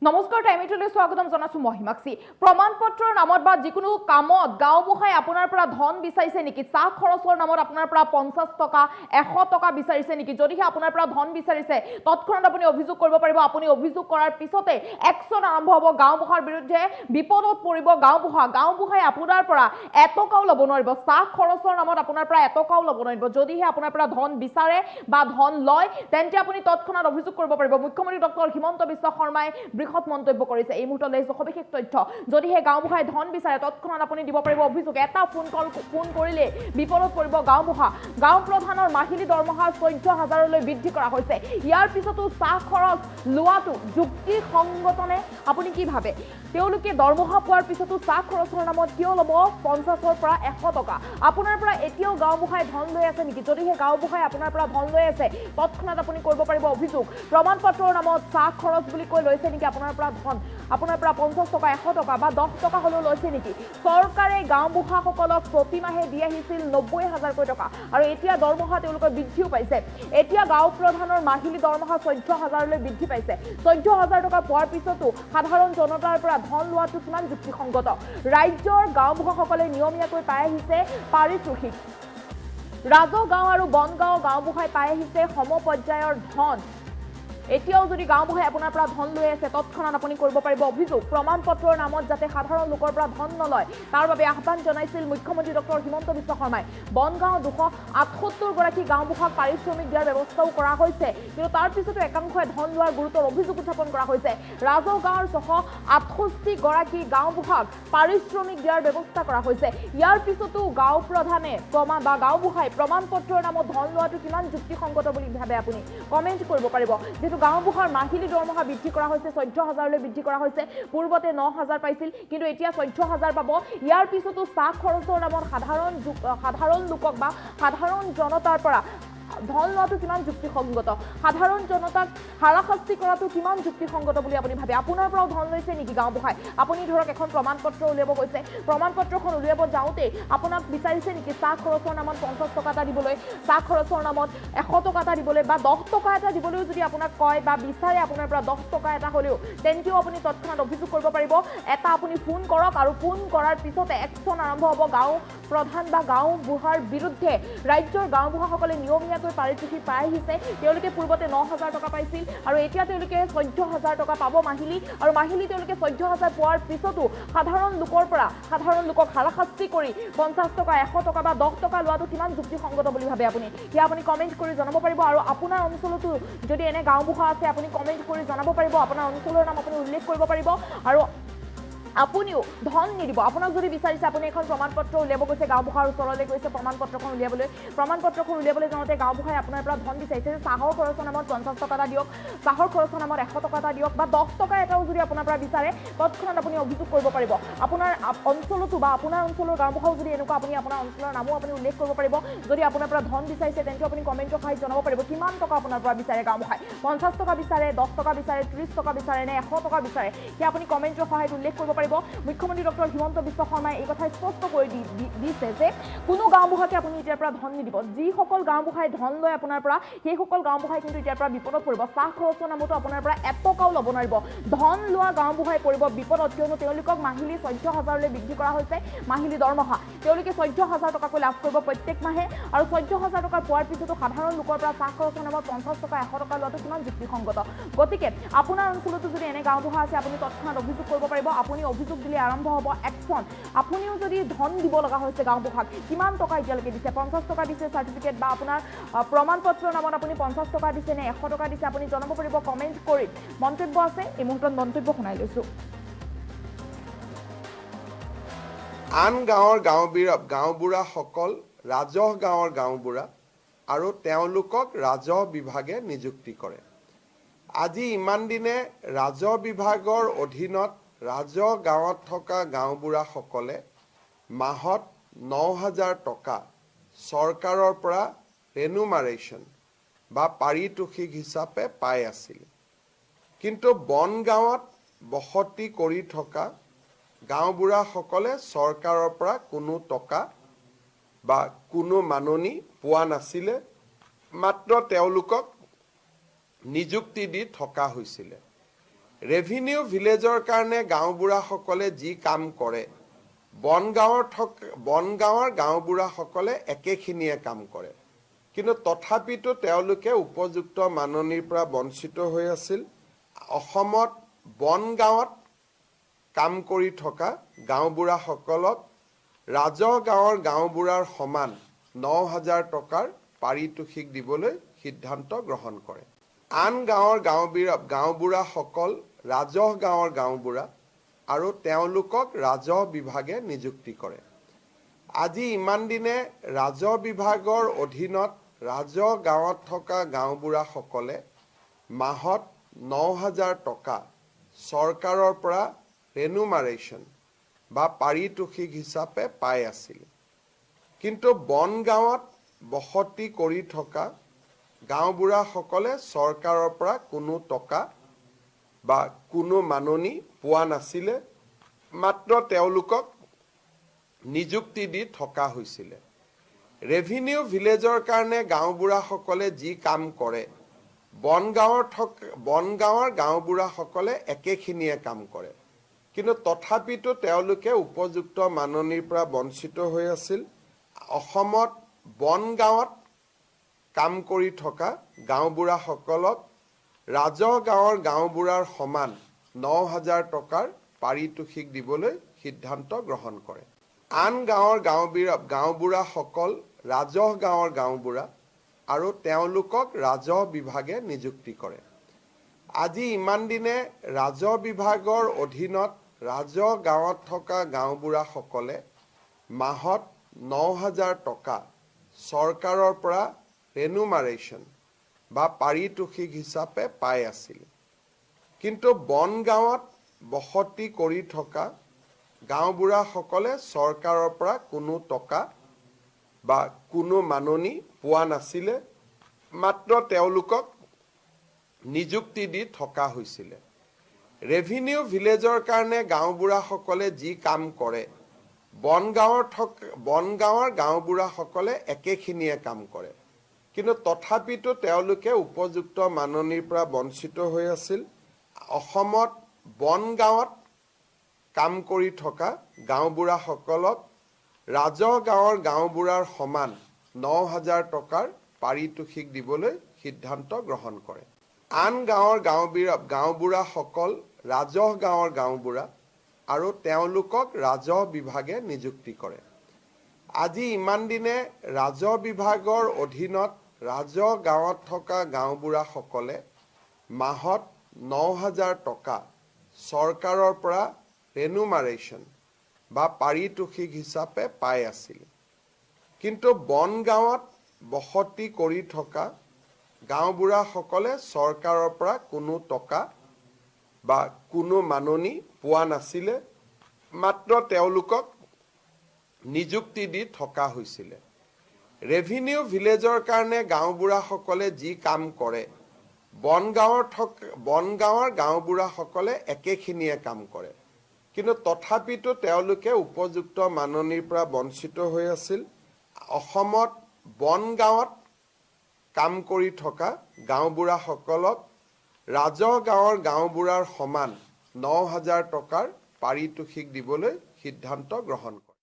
নমস্কাৰ টাইমিটলৈ স্বাগতম জনাছো মহিমাক্ষী প্ৰমাণপত্ৰৰ নামত বা যিকোনো কামত গাঁওবুঢ়াই আপোনাৰ পৰা ধন বিচাৰিছে নেকি চাহ খৰচৰ নামত আপোনাৰ পৰা 50 টকা 100 টকা বিচাৰিছে নেকি যদিহে আপোনাৰ পৰা ধন বিচাৰিছে তৎক্ষণাত আপুনি অভিযোগ কৰিব পাৰিব আপুনি অভিযোগ কৰাৰ পিছতে একচন আৰম্ভ হ'ব গাঁওবুঢ়াৰ বিৰুদ্ধে বিপদত পৰিব গাঁওবুঢ়াই আপোনাৰ পৰা এটকাও ল'ব নোৱাৰিব চাহ খৰচৰ নামত আপোনাৰ পৰা এটকাও ল'ব নোৱাৰিব যদিহে আপোনাৰ পৰা ধন বিচাৰে বা ধন লয় তেন্তে আপুনি তৎক্ষণাত অভিযোগ কৰিব পাৰিব মুখ্যমন্ত্ৰী ডক্টৰ হিমন্ত বিশ্ব শৰ্মাই বৃহৎ মন্তব্য কৰিছে এই মুহূৰ্তলৈ সবিশেষ তথ্য যদিহে গাঁওবুঢ়াই ধন বিচাৰে তৎক্ষণাত আপুনি দিব পাৰিব অভিযোগ এটা ফোন কৰিলে বিপদত পৰিব গাঁওবুঢ়া গাঁও প্ৰধানৰ মাহিলী দৰমহা 14000 লৈ বৃদ্ধি কৰা হৈছে ইয়াৰ পিছতো চাহ খৰচ লোৱাটো যুক্তিসংগতনে আপুনি কি ভাবে তেওঁলোকে দৰমহা পোৱাৰ পিছতো চাহ খৰচৰ নামত কিয় ল'ব 50ৰ পৰা 100 টকা আপোনাৰ পৰা এতিয়াও গাঁওবুঢ়াই ধন লৈ আছে নেকি যদিহে গাঁওবুঢ়াই আপোনাৰ পৰা ধন লৈ আছে তৎক্ষণাত আপুনি কৰিব পাৰিব অভিযোগ প্ৰমাণপত্ৰৰ নামত চাহ খৰচ বুলি কৈ লৈছে নেকি আপোনাৰ পৰা ধন আপোনাৰ পৰা 50 টকা 100 টকা বা 10 টকা হলেও লৈছে নেকি চৰকাৰে গাঁওবুঢ়াসকলক প্ৰতি মাহে দি আহিছিল 90000 টকা আৰু এতিয়া দৰমহা তেওঁলোকৰ বৃদ্ধিও পাইছে এতিয়া গাঁও প্ৰধানৰ মাহিলী দৰমহা 14000 লৈ বৃদ্ধি পাইছে 14000 টকা পোৱাৰ পিছতো সাধাৰণ জনতাৰ পৰা ধন লোৱাটো কিমান যুক্তিসংগত ৰাজ্যৰ গাঁওবুঢ়াসকলে নিয়মীয়াকৈ পাই আহিছে পাৰিতোষিক ৰাজগাঁও আৰু বনগাঁও গাঁওবুঢ়াই পাই আহিছে সমপৰ্যায়ৰ ধন এতিয়াও যদি গাঁওবুঢ়াই আপোনাৰ পৰা ধন লৈ আছে তৎক্ষণাত আপুনি কৰিব পাৰিব অভিযোগ প্ৰমাণপত্ৰৰ নামত যাতে সাধাৰণ লোকৰ পৰা ধন নলয় তাৰ বাবে আহ্বান জনাইছিল মুখ্যমন্ত্ৰী ডক্টৰ হিমন্ত বিশ্ব শৰ্মাই বনগাঁও 278 গৰাকী গাঁওবুঢ়াক পাৰিশ্ৰমিক দিয়াৰ ব্যৱস্থাও কৰা হৈছে কিন্তু তাৰ পিছতো একাংশই ধন লোৱাৰ গুৰুতৰ অভিযোগ উত্থাপন কৰা হৈছে ৰাজগাঁৱৰ 168 গৰাকী গাঁওবুঢ়াক পাৰিশ্ৰমিক দিয়াৰ ব্যৱস্থা কৰা হৈছে ইয়াৰ পিছতো গাঁও প্ৰধানে গাঁওবুঢ়াই প্ৰমাণপত্ৰৰ নামত ধন লোৱাটো কিমান যুক্তিসংগত বুলি ভাবে আপুনি কমেন্ট কৰিব পাৰিব গাঁওবুঢ়াৰ মাহিলী দৰমহা বৃদ্ধি কৰা হৈছে 14000 লৈ বৃদ্ধি কৰা হৈছে পূৰ্বতে 9000 পাইছিল কিন্তু এতিয়া 14000 পাব ইয়াৰ পিছতো চাহ খৰচৰ নামত সাধাৰণ লোকক বা সাধাৰণ জনতাৰ পৰা ধন লোৱাটো কিমান যুক্তিসংগত সাধাৰণ জনতাক হাৰাশাস্তি কৰাটো কিমান যুক্তিসংগত বুলি আপুনি ভাবে আপোনাৰ পৰাও ধন লৈছে নেকি গাঁওবুঢ়াই আপুনি ধৰক এখন প্ৰমাণপত্ৰ উলিয়াব গৈছে প্ৰমাণপত্ৰখন উলিয়াব যাওঁতে আপোনাক বিচাৰিছে নেকি চাহ খৰচৰ নামত 50 টকা এটা দিবলৈ চাহ খৰচৰ নামত 100 টকা এটা দিবলৈ বা 10 টকা এটা দিবলৈও যদি আপোনাক কয় বা বিচাৰে আপোনাৰ পৰা 10 টকা এটা হ'লেও তেন্তেও আপুনি তৎক্ষণাত অভিযোগ কৰিব পাৰিব এটা আপুনি ফোন কৰক আৰু ফোন কৰাৰ পিছতে একচন আৰম্ভ হ'ব গাঁও প্ৰধান বা গাঁওবুঢ়াৰ বিৰুদ্ধে ৰাজ্যৰ গাঁওবুঢ়াসকলে নিয়মীয়াকৈ পাৰিতোষিক পাই আহিছে তেওঁলোকে পূৰ্বতে 9000 টকা পাইছিল আৰু এতিয়া তেওঁলোকে 14000 টকা পাব মাহিলী আৰু মাহিলী তেওঁলোকে 14000 পোৱাৰ পিছতো সাধাৰণ লোকক হাৰাশাস্তি কৰি 50 টকা 100 টকা বা 10 টকা লোৱাটো কিমান যুক্তিসংগত বুলি ভাবে আপুনি আপুনি কমেন্ট কৰি জনাব পাৰিব আৰু আপোনাৰ অঞ্চলতো যদি এনে গাঁওবুঢ়া আছে আপুনি কমেন্ট কৰি জনাব পাৰিব আপোনাৰ অঞ্চলৰ নাম আপুনি উল্লেখ কৰিব পাৰিব আৰু আপুনিও ধন নিদিব আপোনাক যদি বিচাৰিছে আপুনি এখন প্ৰমাণপত্ৰ উলিয়াব গৈছে গাঁওবুঢ়াৰ ওচৰলৈ গৈছে প্ৰমাণপত্ৰখন উলিয়াবলৈ যাওঁতে গাঁওবুঢ়াই আপোনাৰ পৰা ধন বিচাৰিছে চাহৰ খৰচৰ নামত 50 টকা এটা দিয়ক চাহৰ খৰচৰ নামত 100 টকা এটা দিয়ক বা 10 টকা এটাও যদি আপোনাৰ পৰা বিচাৰে তৎক্ষণাত আপুনি অভিযোগ কৰিব পাৰিব আপোনাৰ অঞ্চলতো বা আপোনাৰ অঞ্চলৰ গাঁওবুঢ়াও যদি এনেকুৱা আপুনি আপোনাৰ অঞ্চলৰ নামো আপুনি উল্লেখ কৰিব পাৰিব যদি আপোনাৰ পৰা ধন বিচাৰিছে তেন্তে আপুনি কমেণ্টৰ সহায়ত জনাব পাৰিব কিমান টকা আপোনাৰ পৰা বিচাৰে গাঁওবুঢ়াই 50 টকা বিচাৰে 10 টকা বিচাৰে 30 টকা বিচাৰে নে 100 টকা বিচাৰে আপুনি কমেণ্টৰ সহায়ত উল্লেখ কৰিব পাৰিব মুখ্যমন্ত্ৰী ডক্টৰ হিমন্ত বিশ্ব শৰ্মাই এই কথা স্পষ্ট কৰি দিছে যে কোনো গাঁওবুঢ়াকে আপুনি এতিয়াৰ পৰা ধন নিদিব যিসকল গাঁওবুঢ়াই ধন লয় আপোনাৰ পৰা সেইসকল গাঁওবুঢ়াই কিন্তু এতিয়াৰ পৰা বিপদত পৰিব চাহ খৰচৰ নামতো আপোনাৰ পৰা এটকাও ল'ব নোৱাৰিব ধন লোৱা গাঁওবুঢ়াই পৰিব বিপদত কিয়নো তেওঁলোকক মাহিলী 14000 লৈ বৃদ্ধি কৰা হৈছে মাহিলী দৰমহা তেওঁলোকে 14000 টকাকৈ লাভ কৰিব প্ৰত্যেক মাহে আৰু 14000 টকা পোৱাৰ পিছতো সাধাৰণ লোকৰ পৰা চাহ খৰচৰ নামত 50 টকা 100 টকা লোৱাটো কিমান যুক্তিসংগত গতিকে আপোনাৰ অঞ্চলতো যদি এনে গাঁওবুঢ়া আছে আপুনি তৎক্ষণাত অভিযোগ কৰিব পাৰিব আপুনি অভিযোগ দিলে আৰম্ভ হ'ব একচন আপুনিও যদি ধন দিব লগা হৈছে গাঁওবুঢ়াক কিমান টকা এতিয়ালৈকে দিছে 50 টকা দিছে চাৰ্টিফিকেট বা আপোনাৰ প্ৰমাণপত্ৰৰ নামত আপুনি 50 টকা দিছে নে 100 টকা দিছে আপুনি জনাব পাৰিব কমেন্ট কৰি মন্তব্য আছে এই মুহূৰ্তত মন্তব্য শুনাই লৈছো আন গাঁৱৰ গাঁওবুঢ়াসকল ৰাজহ গাঁৱৰ গাঁওবুঢ়া আৰু তেওঁলোকক ৰাজহ বিভাগে নিযুক্তি কৰে আজি ইমান দিনে ৰাজহ বিভাগৰ অধীনত ৰাজহ গাঁৱত থকা গাঁওবুঢ়াসকলে মাহত 9000 টকা চৰকাৰৰ পৰা ৰেনুমাৰেশ্যন বা পাৰিতোষিক হিচাপে পাই আছিল কিন্তু বনগাঁৱত বসতি কৰি থকা গাঁওবুঢ়াসকলে চৰকাৰৰ পৰা কোনো টকা বা কোনো মাননি পোৱা নাছিলে মাত্ৰ তেওঁলোকক নিযুক্তি দি থকা হৈছিলে ৰেভিনিউ ভিলেজৰ কাৰণে গাঁওবুঢ়াসকলে যি কাম কৰে বনগাঁৱৰ গাঁওবুঢ়াসকলে একেখিনিয়ে কাম কৰে কিন্তু তথাপিতো তেওঁলোকে উপযুক্ত মাননিৰ পৰা বঞ্চিত হৈ আছিল অসমত বনগাঁৱত কাম কৰি থকা গাঁওবুঢ়াসকলক ৰাজহ গাঁৱৰ গাঁওবুঢ়াৰ সমান ৯,০০০ টকাৰ পাৰিতোষিক দিবলৈ সিদ্ধান্ত গ্ৰহণ কৰে আন গাঁৱৰ গাঁওবুঢ়াসকল ৰাজহ গাঁৱৰ গাঁওবুঢ়া আৰু তেওঁলোকক ৰাজহ বিভাগে নিযুক্তি কৰে আজি ইমান দিনে ৰাজহ বিভাগৰ অধীনত ৰাজহ গাঁৱত থকা গাঁওবুঢ়াসকলে মাহত ৯,০০০ টকা চৰকাৰৰ পৰা ৰেনুমাৰেশ্যন বা পাৰিতোষিক হিচাপে পাই আছিল কিন্তু বনগাঁৱত বসতি কৰি থকা গাঁওবুঢ়াসকলে চৰকাৰৰ পৰা কোনো টকা বা কোনো মাননি পোৱা নাছিলে মাত্ৰ তেওঁলোকক নিযুক্তি দি থকা হৈছিল ৰেভিনিউ ভিলেজৰ কাৰণে গাঁওবুঢ়াসকলে যি কাম কৰে বনগাঁৱৰ গাঁওবুঢ়াসকলে একেখিনিয়ে কাম কৰে কিন্তু তথাপিতো তেওঁলোকে উপযুক্ত মাননিৰ পৰা বঞ্চিত হৈ আছিল অসমত বনগাঁৱত কাম কৰি থকা গাঁওবুঢ়াসকলক ৰাজহ গাঁৱৰ গাঁওবুঢ়াৰ সমান ৯,০০০ টকাৰ পাৰিতোষিক দিবলৈ সিদ্ধান্ত গ্ৰহণ কৰে আন গাঁৱৰ গাঁওবুঢ়াসকল ৰাজহ গাঁৱৰ গাঁওবুঢ়া আৰু তেওঁলোকক ৰাজহ বিভাগে নিযুক্তি কৰে আজি ইমান দিনে ৰাজহ বিভাগৰ অধীনত ৰাজহ গাঁৱত থকা গাঁওবুঢ়াসকলে মাহত ৯,০০০ টকা চৰকাৰৰ পৰা ৰেনুমাৰেশ্যন বা পাৰিতোষিক হিচাপে পাই আছিল কিন্তু বনগাঁৱত বসতি কৰি থকা গাঁওবুঢ়াসকলে চৰকাৰৰ পৰা কোনো টকা বা কোনো মাননি পোৱা নাছিলে মাত্ৰ তেওঁলোকক নিযুক্তি দি থকা হৈছিল ৰেভিনিউ ভিলেজৰ কাৰণে গাঁওবুঢ়াসকলে যি কাম কৰে বনগাঁৱৰ গাঁওবুঢ়াসকলে একেখিনিয়ে কাম কৰে কিন্তু তথাপিতো তেওঁলোকে উপযুক্ত মাননিৰ পৰা বঞ্চিত হৈ আছিল অসমত বনগাঁৱত কাম কৰি থকা গাঁওবুঢ়াসকলক ৰাজহ গাঁৱৰ গাঁওবুঢ়াৰ সমান ৯,০০০ টকাৰ পাৰিতোষিক দিবলৈ সিদ্ধান্ত গ্ৰহণ কৰে আন গাঁৱৰ গাঁওবুঢ়াসকল ৰাজহ গাঁৱৰ গাঁওবুঢ়া আৰু তেওঁলোকক ৰাজহ বিভাগে নিযুক্তি কৰে আজি ইমান দিনে ৰাজহ বিভাগৰ অধীনত ৰাজহ গাঁৱত থকা গাঁওবুঢ়াসকলে মাহত ৯,০০০ টকা চৰকাৰৰ পৰা ৰেনুমাৰেশ্যন বা পাৰিতোষিক হিচাপে পাই আছিল কিন্তু বনগাঁৱত বসতি কৰি থকা গাঁওবুঢ়াসকলে চৰকাৰৰ পৰা কোনো টকা বা কোনো মাননি পোৱা নাছিলে মাত্ৰ তেওঁলোকক নিযুক্তি দি থকা হৈছিল ৰেভিনিউ ভিলেজৰ কাৰণে গাঁওবুঢ়াসকলে যি কাম কৰে বনগাঁৱৰ গাঁওবুঢ়াসকলে একেখিনিয়ে কাম কৰে কিন্তু তথাপিতো তেওঁলোকে উপযুক্ত মাননিৰ পৰা বঞ্চিত হৈ আছিল অসমত বনগাঁৱত কাম কৰি থকা গাঁওবুঢ়াসকলক ৰাজহ গাঁৱৰ গাঁওবুঢ়াৰ সমান ৯,০০০ টকাৰ পাৰিতোষিক দিবলৈ সিদ্ধান্ত গ্ৰহণ কৰে